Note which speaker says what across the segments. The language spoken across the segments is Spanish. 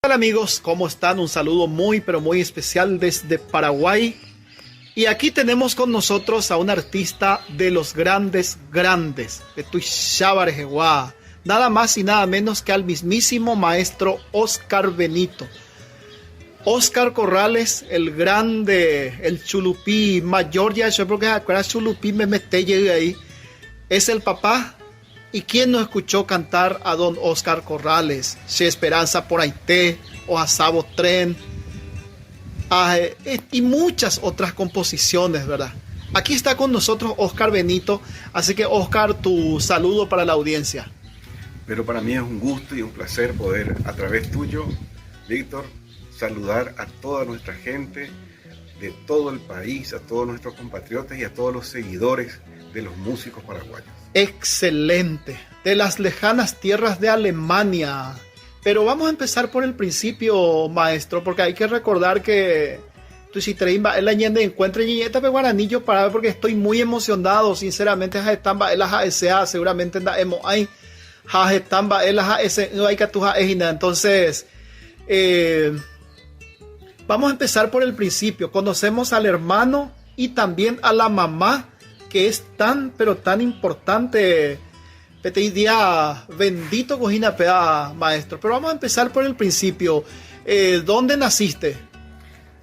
Speaker 1: tal amigos? ¿Cómo están? Un saludo muy pero muy especial desde Paraguay. Y aquí tenemos con nosotros a un artista de los grandes, nada más y nada menos que al mismísimo maestro Oscar Benito. Oscar Corrales, el grande, el chulupí mayor, ya yo creo que era chulupí me metí ahí, es el papá. ¿Y quién no escuchó cantar a don Oscar Corrales? Che Esperanza por Aité, o a Sabo Tren, y muchas otras composiciones, ¿verdad? Aquí está con nosotros Oscar Benito, así que Oscar, tu saludo para la audiencia.
Speaker 2: Pero para mí es un gusto y un placer poder, a través tuyo, Víctor, saludar a toda nuestra gente de todo el país, a todos nuestros compatriotas y a todos los seguidores de los músicos paraguayos.
Speaker 1: Excelente, de las lejanas tierras de Alemania. Pero vamos a empezar por el principio, maestro, porque hay que recordar que tú si treimba el añende encuentre niñeta pe guaranillo para porque estoy muy emocionado, sinceramente. Estamba el ASA seguramente da emo hay estamba el AS no hay que tu entonces vamos a empezar por el principio. Conocemos al hermano y también a la mamá, que es tan pero tan importante. Este día bendito cojina peda, maestro. Pero vamos a empezar por el principio. ¿Dónde naciste?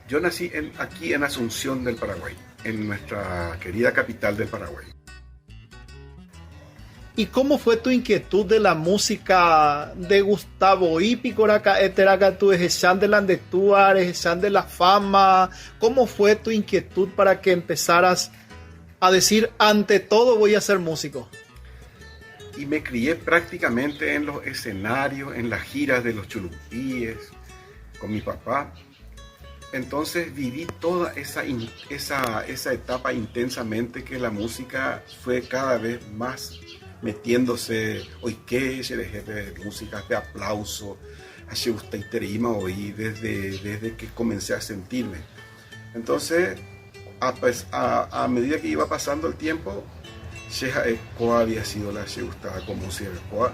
Speaker 2: Yo nací aquí en Asunción del Paraguay, en nuestra querida capital del Paraguay.
Speaker 1: ¿Y cómo fue tu inquietud de la música de Gustavo Ipicораca, eteraca tu ejesan de la andetuar, ejesan de la fama? ¿Cómo fue tu inquietud para que empezaras a decir, ante todo voy a ser músico?
Speaker 2: Y me crié prácticamente en los escenarios, en las giras de los chulupíes, con mi papá. Entonces viví toda esa etapa intensamente, que la música fue cada vez más metiéndose. Hoy que se dejé de música de aplauso, así usted interima hoy desde que comencé a sentirme. Entonces, a medida que iba pasando el tiempo, Sheja Ecoa había sido la que gustaba con música Ecoa,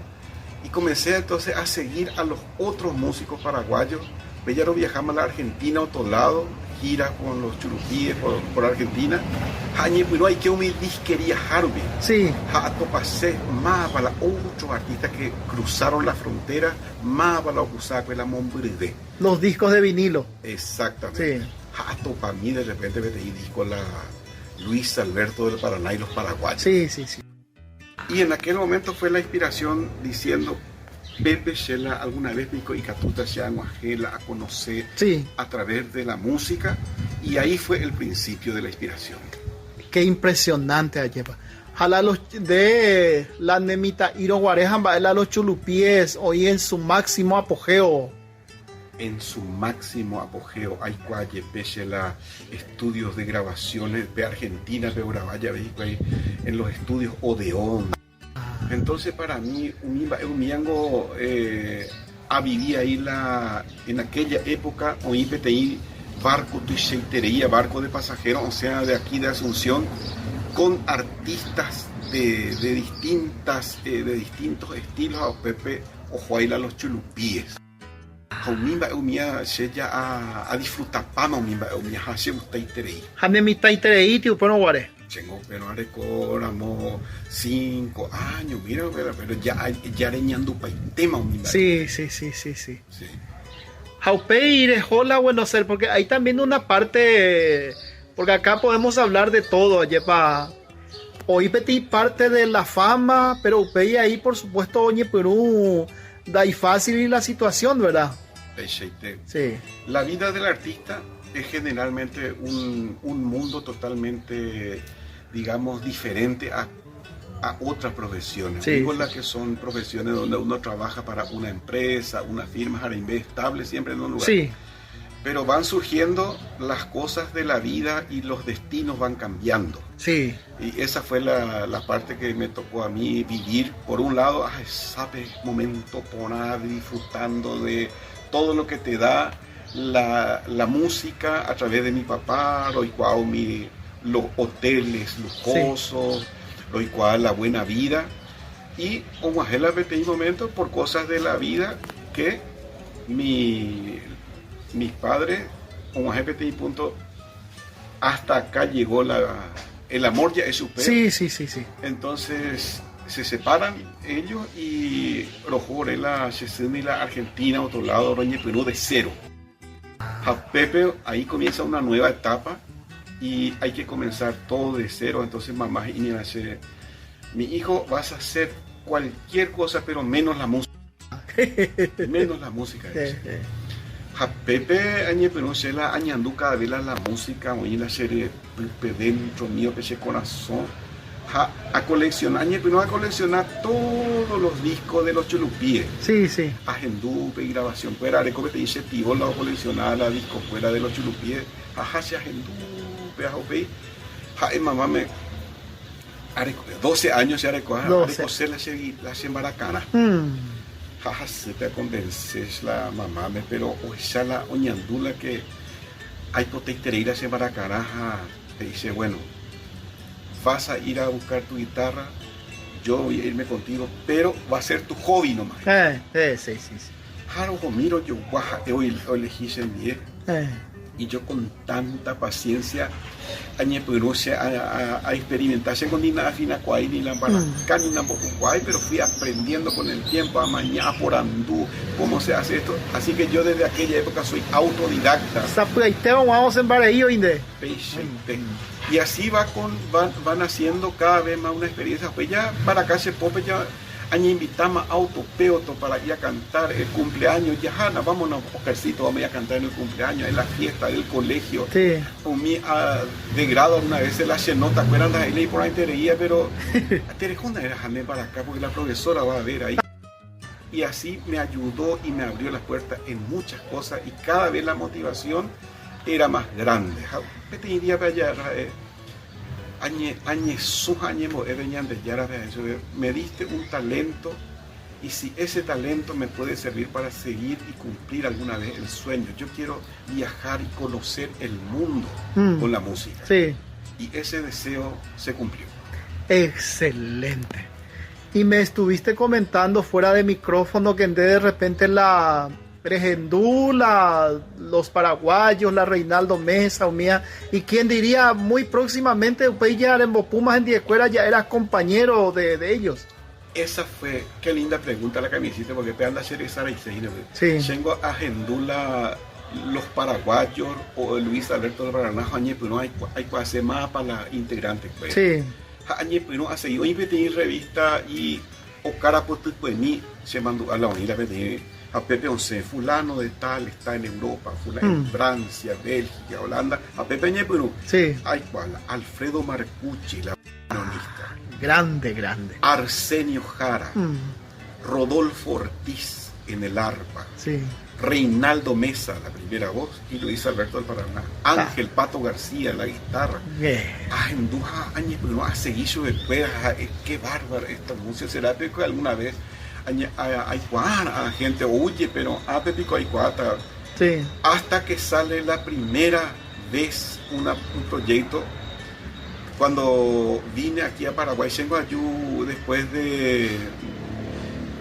Speaker 2: y comencé entonces a seguir a los otros músicos paraguayos. Bellaro viajamos a la Argentina a otro lado, gira con los churupíes por Argentina. Jañe pues no hay que un disquería Harvey.
Speaker 1: Sí.
Speaker 2: Pasé más para los otros artistas que cruzaron la frontera, más para los Cusaco y la Montbride.
Speaker 1: Los discos de vinilo.
Speaker 2: Exactamente.
Speaker 1: Sí.
Speaker 2: Para mí de repente me di disco la Luis Alberto del Paraná y los paraguayos.
Speaker 1: Sí.
Speaker 2: Y en aquel momento fue la inspiración diciendo, Pepe Shela alguna vez me dijo, y Catuta Shangwajela a conocer a través de la música, y ahí fue el principio de la inspiración.
Speaker 1: Qué impresionante allá. Jala los de la nemita Iroguarejan, baila los chulupíes hoy en su máximo apogeo.
Speaker 2: En su máximo apogeo, hay cualle, Peshela, estudios de grabaciones de Argentina, de Uruguaya, en los estudios Odeón. Entonces para mí, un miango a vivir ahí en aquella época, hoy PTI, barco barco de pasajeros, o sea, de aquí de Asunción, con artistas de distintos estilos, a Pepe Ojoaila los chulupíes. A disfrutar pama hace usted terei.
Speaker 1: Hanemita terei tío pero guare.
Speaker 2: Tengo pero recordamos 5 años, mira, pero ya reñando pa tema
Speaker 1: Sí. Jaupei dejó la bueno ser, porque hay también una parte, porque acá podemos hablar de todo, yepa. Hoy petí parte de la fama, pero Upei ahí por supuesto oye Perú da y fácil y la situación, ¿verdad?
Speaker 2: Sí. La vida del artista es generalmente un mundo totalmente, digamos, diferente a otras profesiones.
Speaker 1: Sí.
Speaker 2: Digo las que son profesiones donde uno trabaja para una empresa, una firma, Jaraimbe estable siempre en un lugar.
Speaker 1: Sí.
Speaker 2: Pero van surgiendo las cosas de la vida y los destinos van cambiando.
Speaker 1: Sí.
Speaker 2: Y esa fue la parte que me tocó a mí vivir. Por un lado, ese momento ponar, disfrutando de todo lo que te da la música a través de mi papá, los hoteles lujosos, la buena vida. Y como un momento por cosas de la vida que mis padres, como GPT y punto, hasta acá llegó el amor ya es superior.
Speaker 1: Sí.
Speaker 2: Entonces se separan ellos y Rojore, la Chesumi, la Argentina, otro lado, Roñe Perú de cero. A Pepe, ahí comienza una nueva etapa y hay que comenzar todo de cero. Entonces mamá y me dice, mi hijo, vas a hacer cualquier cosa, pero menos la música. Menos la música. A Pepe, añe Perú, se la añandú cada vez la música, hoy la serie dentro mío, peche corazón. A coleccionar, a coleccionar todos los discos de los chulupíes.
Speaker 1: Sí.
Speaker 2: A Gendú, y grabación fuera, Areco te dice tío, la coleccionar la disco fuera de los chulupíes. A Hashi, a Gendú, peajope. Mamá me. Areco, 12 años ya Areco, Areco se la sembaracana. Jaja, se te convences la mamá, pero ya la oñandula que hay ir a sembaracana, te dice, bueno, vas a ir a buscar tu guitarra, yo voy a irme contigo, pero va a ser tu hobby nomás.
Speaker 1: Sí.
Speaker 2: Jaro, miro yo, guaja, hoy elegí en 10. Y yo con tanta paciencia, a experimentarse con ni nada fina cuay, ni la baracá, ni la bocuay, pero fui aprendiendo con el tiempo, a mañana por andú, cómo se hace esto. Así que yo desde aquella época soy autodidacta.
Speaker 1: Vamos en Bareillo, Inde.
Speaker 2: Y así van haciendo cada vez más una experiencia. Pues ya para acá se pope ya invitamos a autopeoto para ir a cantar el cumpleaños. Ya Hanna, vámonos, Oscarcito, vamos a ir a cantar en el cumpleaños, en la fiesta del colegio.
Speaker 1: Sí.
Speaker 2: De grado una vez se la nota, acuerdan de ahí por ahí te reía, pero Terejona era Jané para acá porque la profesora va a ver ahí. Y así me ayudó y me abrió las puertas en muchas cosas y cada vez la motivación era más grande. Te diría para allá, me diste un talento y si ese talento me puede servir para seguir y cumplir alguna vez el sueño. Yo quiero viajar y conocer el mundo con la música.
Speaker 1: Sí.
Speaker 2: Y ese deseo se cumplió.
Speaker 1: Excelente. Y me estuviste comentando fuera de micrófono que de repente la Pregendú, los paraguayos, la Reinaldo Mesa, Umía, y quién diría muy próximamente, pues ya en Bopumas en Diescuera ya eras compañero de ellos.
Speaker 2: Esa fue, qué linda pregunta la que me hiciste, porque te anda a hacer esa raíz.
Speaker 1: Sí.
Speaker 2: Tengo a Gendula, los paraguayos, o Luis Alberto de Baranajo, pero hay que hacer más para las integrantes. Pues.
Speaker 1: Sí.
Speaker 2: Pero ha seguido y revista y Ocara pues mí se mandó a la unidad a Pepe Once, fulano de tal está en Europa, fulano en Francia, Bélgica, Holanda, a Pepe Ñepuru.
Speaker 1: Sí.
Speaker 2: Hay cual, Alfredo Marcucci, la pianista.
Speaker 1: Grande.
Speaker 2: Arsenio Jara, Rodolfo Ortiz en el arpa.
Speaker 1: Sí.
Speaker 2: Reinaldo Mesa, la primera voz, y Luis Alberto del Paraná. Ángel Pato García, la guitarra. Enduja, pero a seguir después, qué bárbaro esta música. Será que alguna vez hay a gente oye, pero a Pepico hay cuata.
Speaker 1: Sí.
Speaker 2: Hasta que sale la primera vez un proyecto. Cuando vine aquí a Paraguay, tengo después de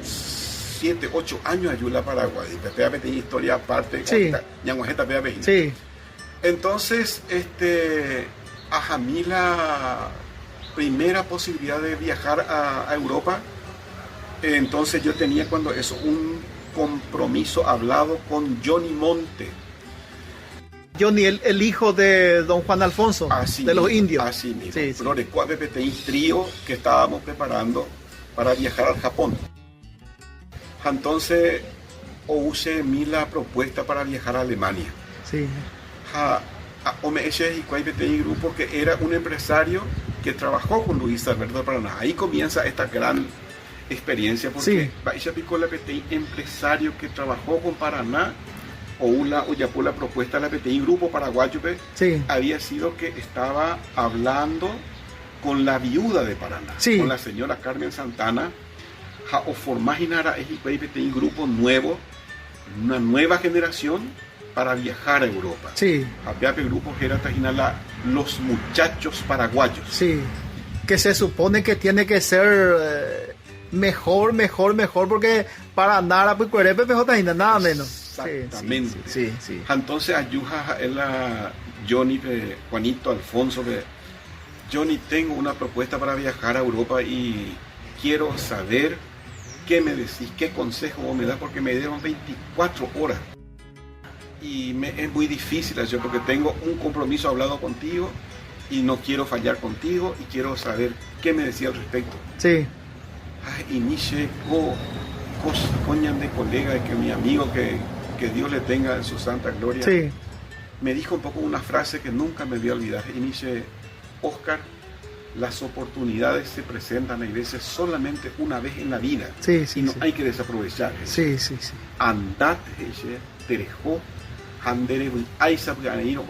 Speaker 2: 7, 8 años ayuda a Paraguay. Tenía historia aparte.
Speaker 1: Sí. Sí.
Speaker 2: Entonces, a mí la primera posibilidad de viajar a Europa, entonces yo tenía un compromiso hablado con Johnny Monte.
Speaker 1: Johnny, el hijo de don Juan Alfonso,
Speaker 2: así
Speaker 1: de los
Speaker 2: mismo,
Speaker 1: indios.
Speaker 2: Así mismo.
Speaker 1: Sí.
Speaker 2: Trío que estábamos preparando para viajar al Japón. Entonces, usé la propuesta para viajar a Alemania.
Speaker 1: Sí.
Speaker 2: Grupo que era un empresario que trabajó con Luis Alberto de Paraná. Ahí comienza esta gran experiencia porque la PTI empresario que trabajó con Paraná o ya por la propuesta de la PTI Grupo Paraguayo había sido que estaba hablando con la viuda de Paraná, con la señora Carmen Santana, o formaginara un grupo nuevo, una nueva generación para viajar a Europa.
Speaker 1: Sí.
Speaker 2: Había grupo que era los muchachos paraguayos.
Speaker 1: Sí. Que se supone que tiene que ser mejor, porque para andar a PJ nada menos.
Speaker 2: Exactamente.
Speaker 1: Sí, sí.
Speaker 2: Entonces ayuda a Johnny, Juanito, Alfonso, Johnny, tengo una propuesta para viajar a Europa y quiero saber qué me decís, qué consejo vos me das, porque me dieron 24 horas. Y es muy difícil yo porque tengo un compromiso hablado contigo y no quiero fallar contigo y quiero saber qué me decía al respecto.
Speaker 1: Sí.
Speaker 2: Y Nietzsche, coñan de colega, que mi amigo, que Dios le tenga en su santa gloria,
Speaker 1: Sí.
Speaker 2: me dijo un poco una frase que nunca me voy a olvidar. Y Nietzsche, Oscar, las oportunidades se presentan a veces solamente una vez en la vida.
Speaker 1: Sí, sí,
Speaker 2: y no
Speaker 1: sí.
Speaker 2: hay que desaprovechar.
Speaker 1: Sí, sí, sí.
Speaker 2: Andate, te dejó. O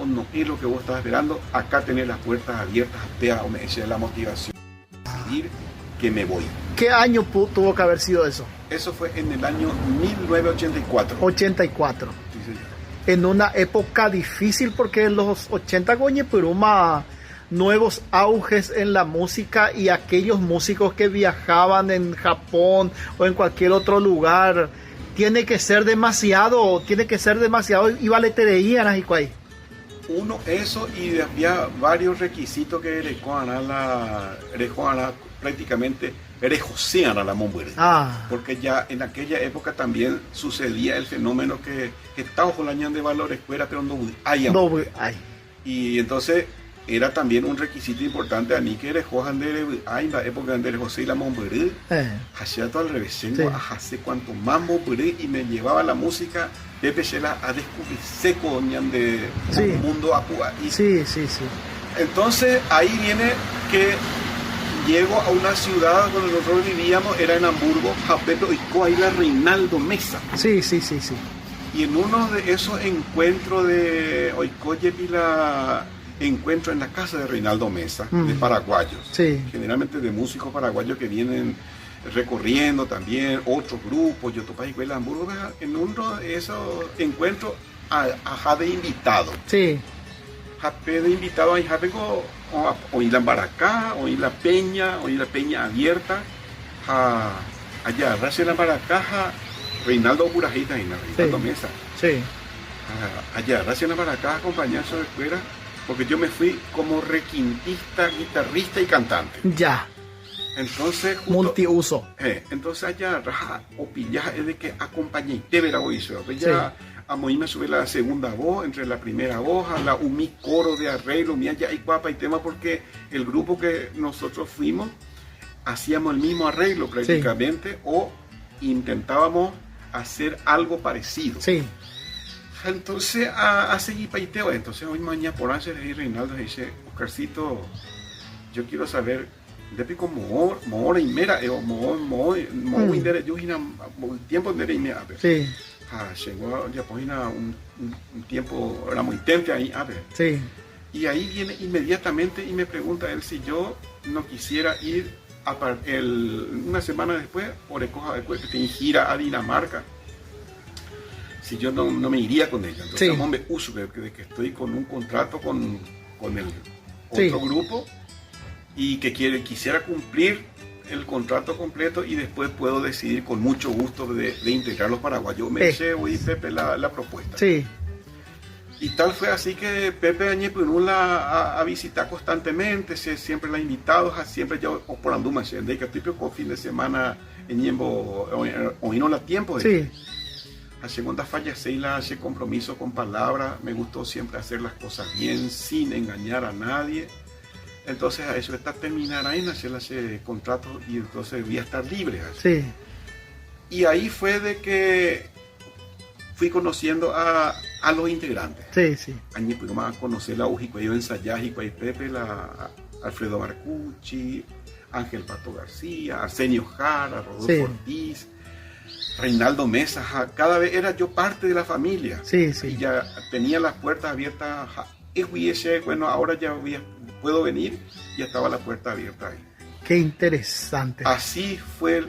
Speaker 2: no es lo que vos estabas esperando, acá tenés las puertas abiertas, me dice la motivación a decidir que me voy.
Speaker 1: ¿Qué año tuvo que haber sido eso?
Speaker 2: Eso fue en el año 1984.
Speaker 1: 84.
Speaker 2: Sí, señor.
Speaker 1: En una época difícil porque en los 80 Goñe Puruma nuevos auges en la música y aquellos músicos que viajaban en Japón o en cualquier otro lugar. Tiene que ser demasiado y valetereían así cuay.
Speaker 2: Uno, eso, y había varios requisitos que prácticamente rejosean a la Monbuere. Porque ya en aquella época también sucedía el fenómeno que estaba con la ñan de valores fuera, pero no hay. Y entonces era también un requisito importante a mí que era en la época de José y la Monbuere. Hacía todo al revés, hace cuanto más Monbuere y me llevaba la música de Pechela a descubrir seco de un mundo apua.
Speaker 1: Sí.
Speaker 2: Entonces ahí viene que llego a una ciudad donde nosotros vivíamos, era en Hamburgo, y ahí la Reinaldo Mesa.
Speaker 1: Sí.
Speaker 2: Y en uno de esos encuentros de encuentro en la casa de Reinaldo Mesa, de paraguayos, generalmente de músicos paraguayos que vienen recorriendo también, otros grupos, Yotopay, Hamburgo, en uno de esos encuentros, a de invitado.
Speaker 1: Sí.
Speaker 2: Jape de invitado ahí, Jape oí la Baracá, oí la Peña abierta, allá, Racia la Baracá, Reinaldo Burajita, Reinaldo Mesa.
Speaker 1: Sí.
Speaker 2: Allá, Racia la Baracá, acompañar a su escuela, porque yo me fui como requintista, guitarrista y cantante.
Speaker 1: Ya.
Speaker 2: Entonces,
Speaker 1: multiuso.
Speaker 2: Entonces allá, raja, o pillaja, es de que acompañé, de ver a oír, ya. A mí me sube la segunda voz, entre la primera voz, a la UMI coro de arreglo, mía ya hay guapa y tema, porque el grupo que nosotros fuimos, hacíamos el mismo arreglo prácticamente, o intentábamos hacer algo parecido.
Speaker 1: Sí.
Speaker 2: Entonces, a seguir paiteo, entonces hoy mañana por hacer y Reinaldo dice, Oscarcito, yo quiero saber, de como hora y mera, tiempo de media,
Speaker 1: sí.
Speaker 2: Llegó ya pues un tiempo, era muy temprano ahí, a ver.
Speaker 1: Sí.
Speaker 2: Y ahí viene inmediatamente y me pregunta él si yo no quisiera ir una semana después, por que tiene gira a Dinamarca, si yo no me iría con ella. Entonces, me uso de que estoy con un contrato con el otro grupo y que quisiera cumplir el contrato completo y después puedo decidir con mucho gusto de integrar los paraguayos. Me dice, oí Pepe la propuesta.
Speaker 1: Sí.
Speaker 2: Y tal fue así que Pepe Añepinú la a visitar constantemente, siempre la ha invitado, siempre yo por anduma, de que típico fin de semana en Ñembo, hoy no la tiempo.
Speaker 1: Sí.
Speaker 2: La segunda fallece y la hace compromiso con palabra, me gustó siempre hacer las cosas bien, sin engañar a nadie. Entonces a eso está terminar ahí, hacer ese contrato y entonces voy a estar libre.
Speaker 1: Sí.
Speaker 2: Y ahí fue de que fui conociendo a los integrantes.
Speaker 1: Sí.
Speaker 2: Añi pues más conocer la Ujicuay, yo ensayé y Pepe, Alfredo Marcucci, Ángel Pato García, Arsenio Jara, Rodolfo Ortiz, Reinaldo Mesa. Cada vez era yo parte de la familia.
Speaker 1: Sí.
Speaker 2: Y ya tenía las puertas abiertas. Bueno, ahora ya puedo venir, y estaba la puerta abierta ahí.
Speaker 1: Qué interesante.
Speaker 2: Así fue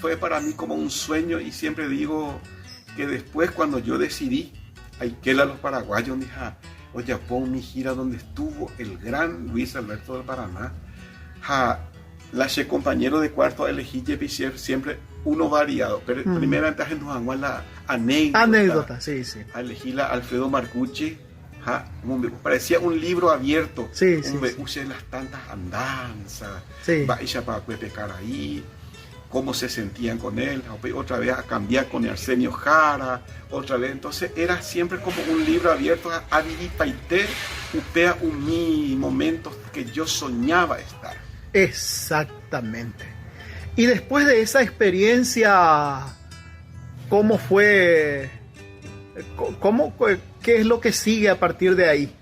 Speaker 2: fue para mí como un sueño, y siempre digo que después cuando yo decidí, hay que ir a los paraguayos, dije, oye, pon mi gira donde estuvo el gran Luis Alberto del Paraná, la compañero de cuarto elegí siempre uno variado. Pero primeramente nos la anécdota.
Speaker 1: Anécdota, sí, sí.
Speaker 2: Elegí la Alfredo Marcucci. Parecía un libro abierto.
Speaker 1: Sí, sí.
Speaker 2: Usé las tantas andanzas.
Speaker 1: Sí.
Speaker 2: Vaya para pecar ahí. Cómo se sentían con él. Otra vez a cambiar con Arsenio Jara. Otra vez. Entonces era siempre como un libro abierto. A vivir paité. Upea un momentos que yo soñaba estar.
Speaker 1: Exactamente. Y después de esa experiencia, ¿cómo fue? ¿Qué es lo que sigue a partir de ahí?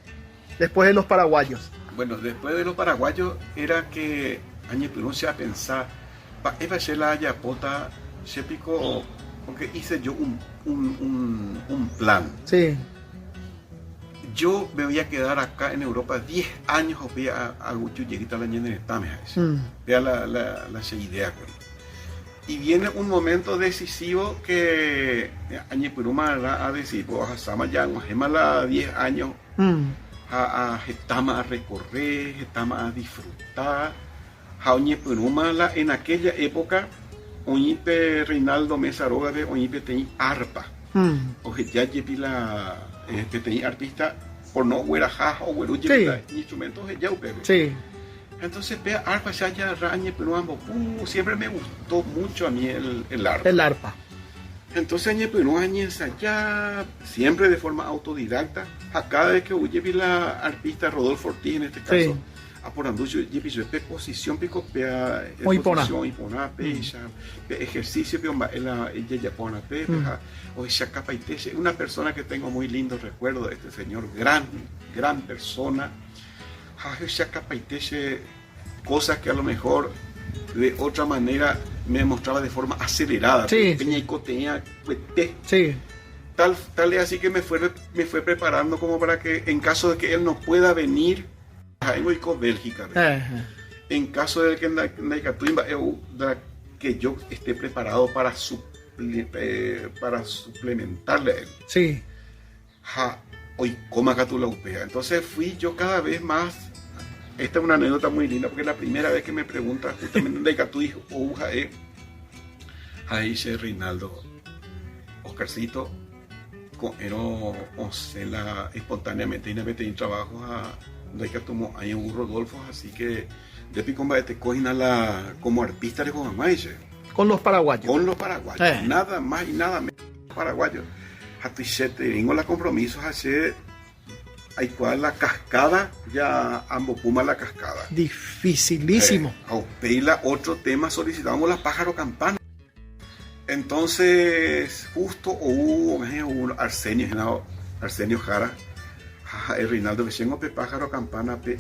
Speaker 1: Después de los paraguayos.
Speaker 2: Bueno, después de los paraguayos era que año pronuncia a pensar, eva la yapota, se picó, porque hice yo un plan.
Speaker 1: Sí.
Speaker 2: Yo me voy a quedar acá en Europa 10 años o voy a Guchu lleguita la ñende de Tames. Vea la idea. Y viene un momento decisivo que año Puruma a decir, pues a Sama ya, a 10 años, a recorrer, a disfrutar. A Oñe Puruma en aquella época, Oñipe Reinaldo Mesa Roga, Oñipe tenía arpa. O que ya llevi la que tenía artista por no huera jaja o hueru lleva instrumentos de yaupe.
Speaker 1: Sí.
Speaker 2: Entonces vea arpa ya rañe pero siempre me gustó mucho a mí el arpa.
Speaker 1: El arpa.
Speaker 2: Entonces añe pero ensayar siempre de forma autodidacta. A cada vez que llevi la artista Rodolfo Ortiz en este caso.
Speaker 1: Sí.
Speaker 2: A por anducho llevi su posición pico pea
Speaker 1: exposición
Speaker 2: ipona pecha ejercicio que ella ya pone peja o esa capa y una persona que tengo muy lindo recuerdo de este señor gran persona. Esa capa y cosas que a lo mejor de otra manera me mostraba de forma acelerada.
Speaker 1: Sí,
Speaker 2: peña y coteña
Speaker 1: sí.
Speaker 2: Tal es así que me fue preparando como para que en caso de que él no pueda venir voy con Bélgica. En caso de que yo esté preparado para suplementarle a él.
Speaker 1: Sí.
Speaker 2: Hoy coma la upea. Entonces fui yo cada vez más. Esta es una anécdota muy linda porque es la primera vez que me pregunta justamente de Catu dijo ahí dice Reinaldo Oscarcito espontáneamente y me metí en trabajo de que tomó ahí un Rodolfo, así que de Picomba te cogen como artista de Juan Maíz.
Speaker 1: Con los paraguayos.
Speaker 2: Con los paraguayos. Nada más y nada menos paraguayos. Tengo los compromisos hacer hay cual la cascada, ya ambos Puma la cascada.
Speaker 1: Dificilísimo.
Speaker 2: Peila otro tema, solicitamos la pájaro campana. Entonces, justo hubo Arsenio Jara. El Reinaldo que llegó pe pájaro campana pe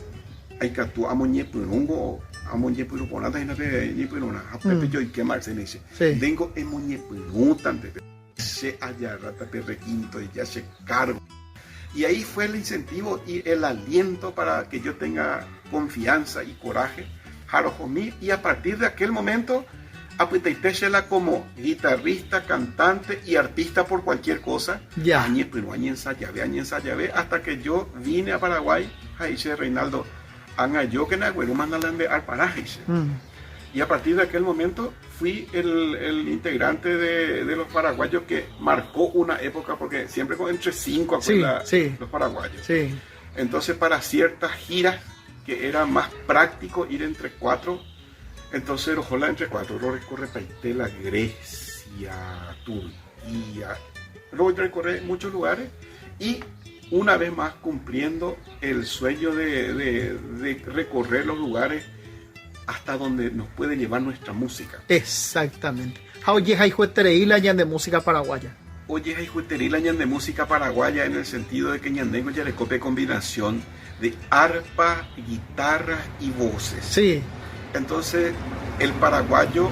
Speaker 2: hay que tú amoñe purungo amoñe puruponata y no pe ni puruna pepe yo y que Marce le dice vengo emoñe puruntan pe se allá rata pe requinto y ya se cargo y ahí fue el incentivo y el aliento para que yo tenga confianza y coraje jarojomí y a partir de aquel momento Apuitaiteshela como guitarrista, cantante y artista por cualquier cosa.
Speaker 1: Ya.
Speaker 2: Ensayave, hasta que yo vine a Paraguay, ahí dice Reinaldo, anga yo que Nagüero mandalan de al paraje. Y a partir de aquel momento fui el integrante de los paraguayos que marcó una época, porque siempre entre 5 los paraguayos.
Speaker 1: Sí.
Speaker 2: Entonces para ciertas giras que era más práctico ir entre 4. Entonces, ojalá entre 4, lo recorre Paitela, Grecia, Turquía, luego recorre muchos lugares y una vez más cumpliendo el sueño de recorrer los lugares hasta donde nos puede llevar nuestra música.
Speaker 1: Exactamente. Oye, hay juetereíla de música paraguaya.
Speaker 2: Oye, hay juetereíla de música paraguaya en el sentido de que ñandengo ya le copia combinación de arpa, guitarra y voces.
Speaker 1: Sí.
Speaker 2: Entonces, el paraguayo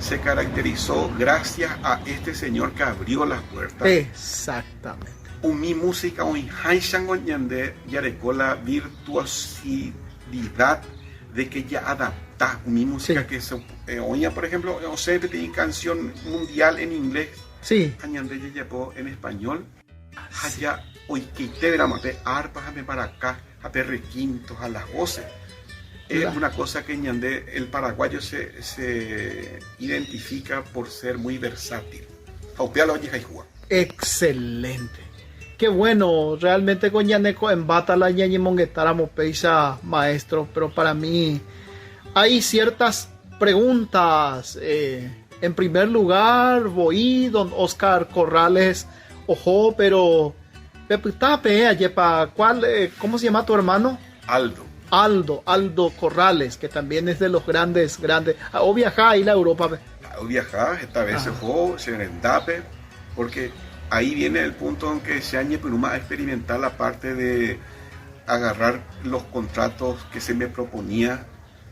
Speaker 2: se caracterizó gracias a este señor que abrió las puertas.
Speaker 1: Exactamente.
Speaker 2: Mi música, un haishango ñande, ya recó la virtuosidad de que ya adapta mi música que se oía, por ejemplo, o sea, tiene canción mundial en inglés.
Speaker 1: Sí.
Speaker 2: Ñande ya llevó en español. Allá, hoy que te veramos, arpas, para acá, a requintos, a las voces. Es una cosa que Ñandé, el paraguayo se identifica por ser muy versátil.
Speaker 1: Excelente. Qué bueno, realmente con Ñaneco en bata la ñañi monguetara mopeisa maestro, pero para mí hay ciertas preguntas. En primer lugar, voy don Oscar Corrales, ojo, pero ¿cuál, cómo se llama tu hermano? Aldo Corrales, que también es de los grandes. O viajar ahí a Europa.
Speaker 2: O viajar, esta vez se rendape, porque ahí viene el punto en que se ha a experimentar la parte de agarrar los contratos que se me proponía,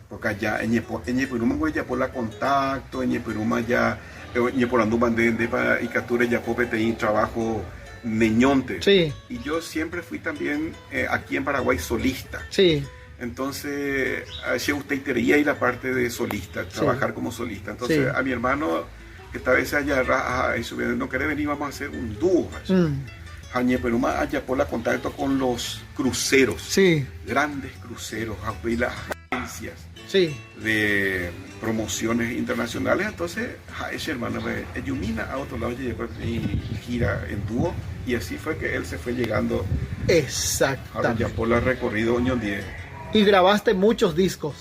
Speaker 2: porque allá en Ñepuruma voy ya por la contacto, en Ñepuruma ya, por anduman de para y capture ya popete trabajo neñonte.
Speaker 1: Sí.
Speaker 2: Y yo siempre fui también aquí en Paraguay solista.
Speaker 1: Sí.
Speaker 2: Entonces, si usted quería ir la parte de solista, trabajar como solista. Entonces, a mi hermano, que esta vez allá no quiere venir, vamos a hacer un dúo. Pero más allá por la contacto con los cruceros, grandes cruceros, las agencias de promociones internacionales. Entonces, ese hermano me ilumina a otro lado y gira en dúo. Y así fue que él se fue llegando.
Speaker 1: Exactamente.
Speaker 2: Ya por la recorrido Ñon 10.
Speaker 1: Y grabaste muchos discos.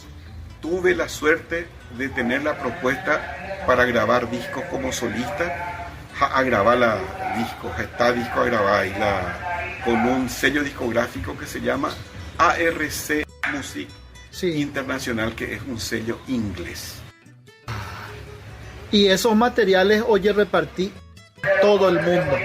Speaker 2: Tuve la suerte de tener la propuesta para grabar discos como solista, a grabar está disco a grabar con un sello discográfico que se llama ARC Music Internacional, que es un sello inglés.
Speaker 1: Y esos materiales, oye, repartí todo el mundo.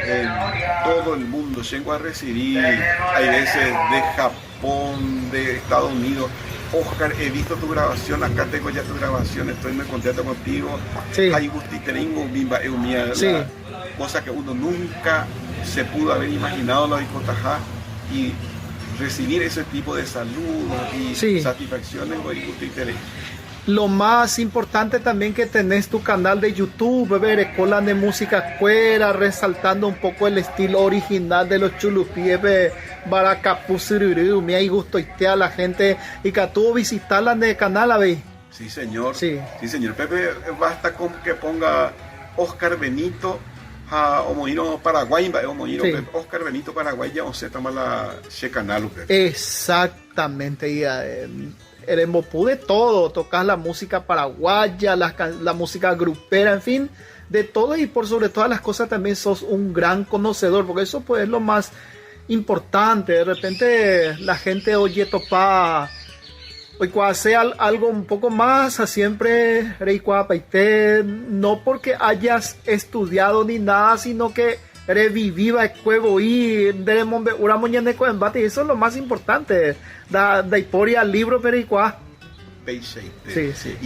Speaker 2: Todo el mundo. Llego a recibir, hay veces de Japón, de Estados Unidos. Oscar, he visto tu grabación, acá tengo ya tu grabación, estoy muy contento contigo. Hay gustiterengo, bimba, cosa que uno nunca se pudo haber imaginado la discotajá, y recibir ese tipo de saludos y satisfacciones,
Speaker 1: Lo más importante también que tenés tu canal de YouTube, Escuela de Música Cuera, resaltando un poco el estilo original de los chulupíes, Baracapuzururu, me hay gusto a la gente y que tú visitarla en el canal, ¿ve?
Speaker 2: Sí, señor. Sí, señor. Pepe, basta con que ponga Oscar Benito, Omoiro Paraguay, Oscar Benito Paraguay, ya se toma ese canal, Pepe.
Speaker 1: Exactamente, y el embopú de todo, tocas la música paraguaya, la música grupera, en fin, de todo, y por sobre todas las cosas también sos un gran conocedor, porque eso pues es lo más importante. De repente la gente oye topa, hoy cuando sea algo un poco más, siempre no porque hayas estudiado ni nada, sino que reviviva el cuevo y una mañana de embate, y eso es lo más importante da historia al libro, pero
Speaker 2: y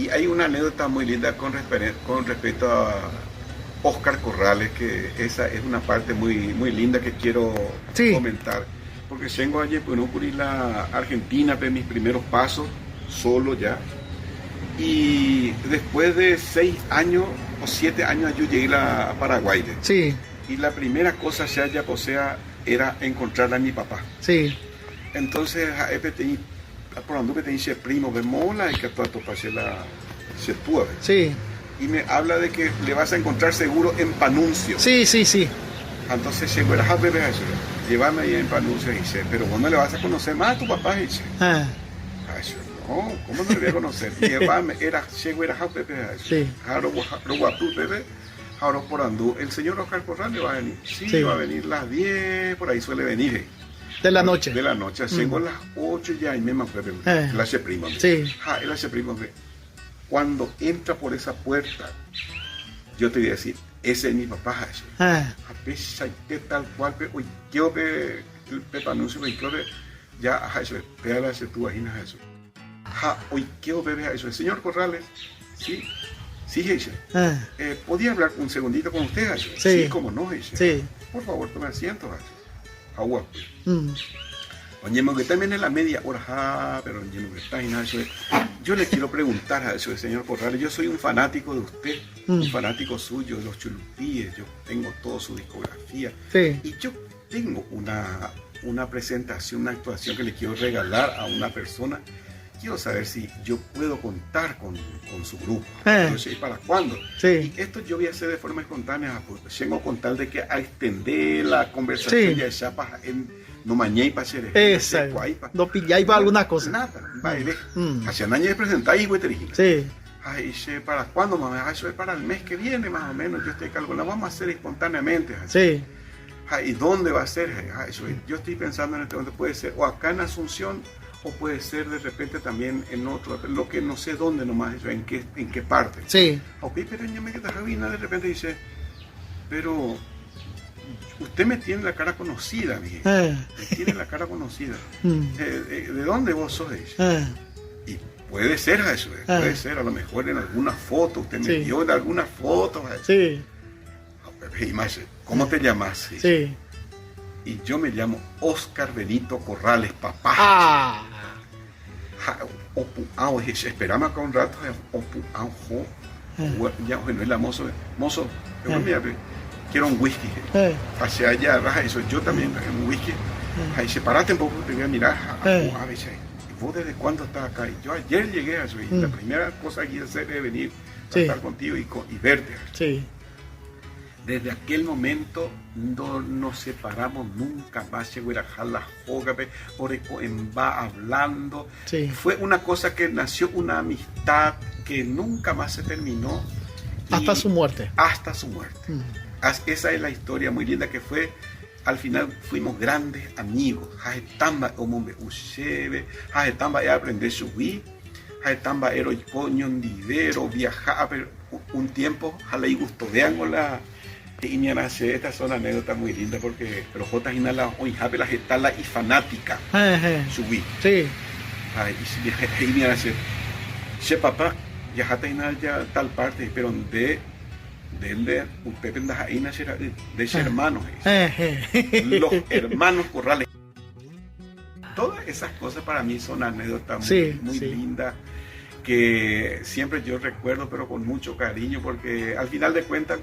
Speaker 2: hay una anécdota muy linda con respecto a Oscar Corrales, que esa es una parte muy linda que quiero comentar, porque tengo allí por la Argentina, mis primeros pasos solo ya, y después de 6 años o 7 años yo llegué a Paraguay. Y la primera cosa era encontrar a mi papá. Entonces, por donde te dice primo, bemola y que toda tu se puede. Y me habla de que le vas a encontrar seguro en Panuncio. Entonces llegó a bebé, llévame ahí en Panuncio, y dice, pero vos no le vas a conocer más a tu papá, dice. No, ¿cómo no le voy a conocer? Llévame, llegó a bebé, ahora por andú, el señor Oscar Corrales va a venir. Va a venir las 10, por ahí suele venir.
Speaker 1: De la noche.
Speaker 2: Llegó a las 8 ya y me acuerdo. El hace primo. El hace primo. Cuando entra por esa puerta, yo te voy a decir, ese es mi papá. A pesar que tal cual, hoy quiero que el Pepa anuncio, ya, pégale a ese tú, ahí eso. Hoy quiero ver eso. El señor Corrales, sí, ¿podía hablar un segundito con usted? Sí, como no, por favor, tome asiento. Agua. Oye, que también es la media hora, pero yo le quiero preguntar a eso, señor Corrales. Yo soy un fanático de usted, un fanático suyo, de los chulupíes. Yo tengo toda su discografía. Y yo tengo una presentación, una actuación que le quiero regalar a una persona quiero saber si yo puedo contar con su grupo. Entonces, ¿y para cuándo?
Speaker 1: Sí.
Speaker 2: Y esto yo voy a hacer de forma espontánea, porque tengo con tal de que a extender la conversación ya chapas en no mañé para hacer
Speaker 1: exacto. No pilláis para alguna cosa.
Speaker 2: Nada, baile. Hacia años de presentar y te dije.
Speaker 1: Sí.
Speaker 2: Ay, ¿para cuándo, mamá? Eso es para el mes que viene, más o menos. Yo estoy calculando, vamos a hacer espontáneamente.
Speaker 1: Sí.
Speaker 2: ¿Y dónde va a ser? Yo estoy pensando en este momento, puede ser o acá en Asunción, o puede ser de repente también en otro, lo que no sé dónde nomás, en qué parte.
Speaker 1: Sí.
Speaker 2: Pero ya me queda Javina, de repente dice, pero usted me tiene la cara conocida, mi hija. Me tiene la cara conocida. ¿De dónde vos sos? Y puede ser eso, puede ser, a lo mejor en alguna foto, usted me vio en alguna foto.
Speaker 1: Sí.
Speaker 2: ¿Cómo te llamas?
Speaker 1: Sí.
Speaker 2: Y yo me llamo Oscar Benito Corrales, papá. Esperame acá un rato. Ya, bueno, es la mozo, quiero un whisky. Hacia allá, eso, yo también, un whisky. Ahí separate un poco, te voy a mirar. ¿Y vos desde cuándo estás acá? Y yo ayer llegué a eso, y la primera cosa que quise hacer es venir a estar contigo y verte.
Speaker 1: Sí.
Speaker 2: Desde aquel momento no nos separamos nunca más. Llegó a la joga, por va hablando.
Speaker 1: Sí.
Speaker 2: Fue una cosa que nació, una amistad que nunca más se terminó.
Speaker 1: Hasta su muerte.
Speaker 2: Hasta su muerte. Esa es la historia muy linda que fue. Al final fuimos grandes amigos. Jaetamba omombe ushebe, jaetamba aprender subir, jaetamba ero coño ndidero viajar, pero un tiempo jala y gusto vean con la y me nace, estas son anécdotas muy lindas porque los jotas y la oijape la jetala y fanática subí.
Speaker 1: Sí.
Speaker 2: Y me nace, che papá, ya jata y ya tal parte, pero de Pepe Ndajaina de ese hermano. Los hermanos Corrales. Todas esas cosas para mí son anécdotas muy lindas que siempre yo recuerdo, pero con mucho cariño, porque al final de cuentas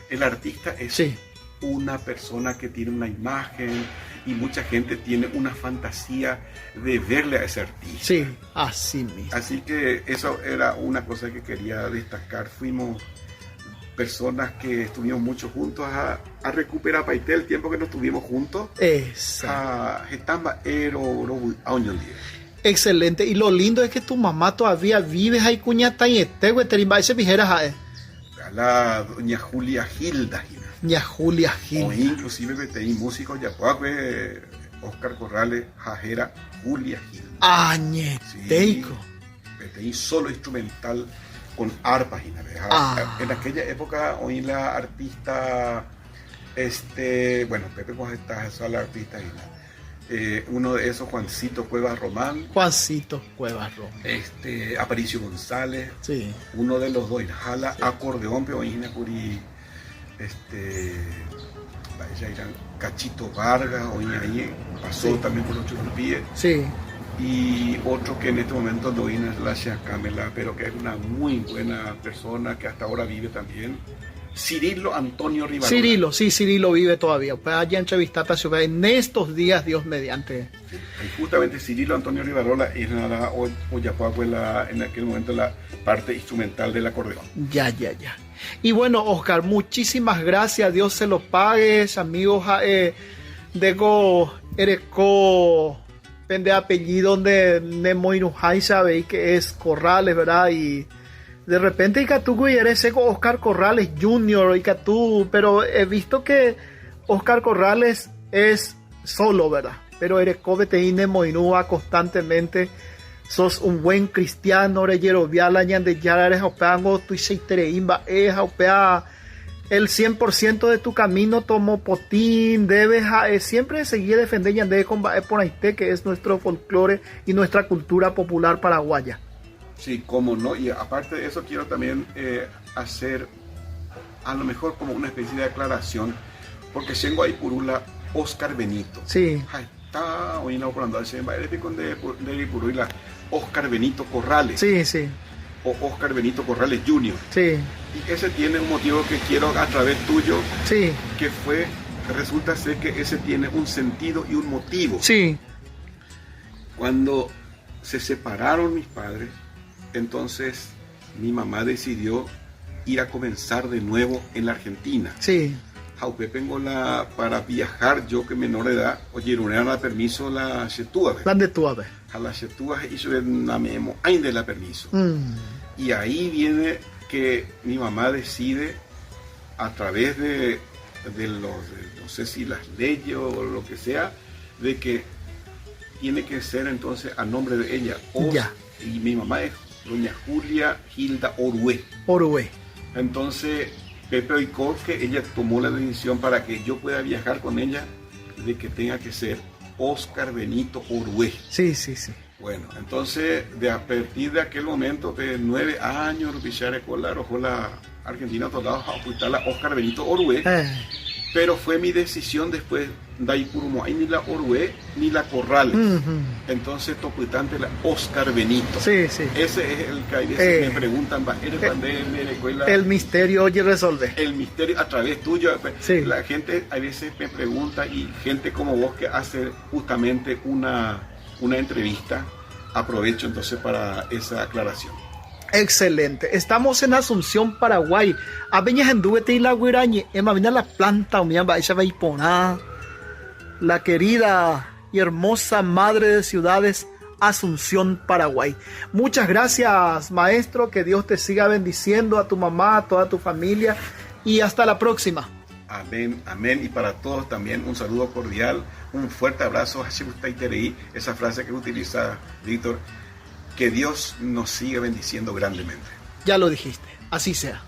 Speaker 2: el artista es una persona que tiene una imagen y mucha gente tiene una fantasía de verle a ese artista.
Speaker 1: Sí, así mismo.
Speaker 2: Así que eso era una cosa que quería destacar. Fuimos personas que estuvimos mucho juntos a recuperar Paité el tiempo que no estuvimos juntos.
Speaker 1: Excelente. Y lo lindo es que tu mamá todavía vive ahí cuñata y ese vijeras
Speaker 2: la doña Julia Gilda.
Speaker 1: Doña Julia Gilda.
Speaker 2: O inclusive metí músicos ya Oscar Corrales, Jajera, Julia Gilda.
Speaker 1: Añeteico.
Speaker 2: Metí solo instrumental con arpas. En aquella época oí la artista, Pepe pues está esa la artista uno de esos, Juancito Cuevas Román. Aparicio González.
Speaker 1: Sí.
Speaker 2: Uno de los dos, jala acordeón, pero oí Curi, Cachito Vargas, oí ahí, pasó también por los Churupíes.
Speaker 1: Sí.
Speaker 2: Y otro que en este momento no vino es la Camela, pero que es una muy buena persona que hasta ahora vive también. Cirilo Antonio Rivarola.
Speaker 1: Cirilo vive todavía. Pues allá entrevistaste a Ciudad en estos días, Dios mediante.
Speaker 2: Sí, justamente Cirilo Antonio Rivarola es en aquel momento la parte instrumental del acordeón.
Speaker 1: Ya. Y bueno, Oscar, muchísimas gracias. Dios se lo pague, amigos. Dego Ereco. Pende apellido de Nemoinujay, sabéis que es Corrales, ¿verdad? Y de repente Icatú y eres Oscar Corrales Jr. Icatú, pero he visto que Oscar Corrales es solo, ¿verdad? Pero eres Cobete y Nemoinúa constantemente. Sos un buen cristiano, reyero viala de yares opeango tu seitereimba opea el 100% de tu camino tomo potín, debes siempre seguir defendiendo de combatir por Haití, que es nuestro folclore y nuestra cultura popular paraguaya.
Speaker 2: Sí, cómo no, y aparte de eso quiero también hacer a lo mejor como una especie de aclaración, porque tengo ahí Purula Oscar Benito.
Speaker 1: Sí.
Speaker 2: Está hoy no por andar de Purula Oscar Benito Corrales.
Speaker 1: Sí.
Speaker 2: O Oscar Benito Corrales Jr.
Speaker 1: Sí.
Speaker 2: Y ese tiene un motivo que quiero a través tuyo.
Speaker 1: Sí.
Speaker 2: Que resulta ser que ese tiene un sentido y un motivo.
Speaker 1: Sí.
Speaker 2: Cuando se separaron mis padres, entonces mi mamá decidió ir a comenzar de nuevo en la Argentina.
Speaker 1: Sí.
Speaker 2: Jaupe pengola para viajar, yo que menor de edad, oye, no era permiso la chetúa.
Speaker 1: ¿Dónde tú a ver?
Speaker 2: A la chetúa hizo una memo, ahí de la permiso. Y ahí viene que mi mamá decide a través de no sé si las leyes o lo que sea, de que tiene que ser entonces a nombre de ella.
Speaker 1: Ya.
Speaker 2: Y mi mamá es doña Julia Hilda Orué.
Speaker 1: Orué.
Speaker 2: Entonces Pepe oicó que ella tomó la decisión para que yo pueda viajar con ella, de que tenga que ser Oscar Benito Orué.
Speaker 1: Sí, sí, sí.
Speaker 2: Bueno, entonces a partir de aquel momento, de 9 años, Bichare Colar, ojo la Argentina, toda a ocultar a Oscar Benito Orué. Pero fue mi decisión después, ni la Orué ni la Corrales. Entonces, toputante la Oscar Benito.
Speaker 1: Sí, sí.
Speaker 2: Ese es el que a veces me preguntan,
Speaker 1: el misterio, oye, resolve.
Speaker 2: El misterio a través tuyo.
Speaker 1: Sí.
Speaker 2: La gente a veces me pregunta, y gente como vos que hace justamente una entrevista, aprovecho entonces para esa aclaración.
Speaker 1: Excelente. Estamos en Asunción, Paraguay. Aveñas en Duete y la Guirañe. Emma vina la planta, la querida y hermosa madre de ciudades, Asunción, Paraguay. Muchas gracias, maestro. Que Dios te siga bendiciendo, a tu mamá, a toda tu familia. Y hasta la próxima.
Speaker 2: Amén, amén. Y para todos también un saludo cordial, un fuerte abrazo. Esa frase que utiliza Víctor. Que Dios nos siga bendiciendo grandemente.
Speaker 1: Ya lo dijiste, así sea.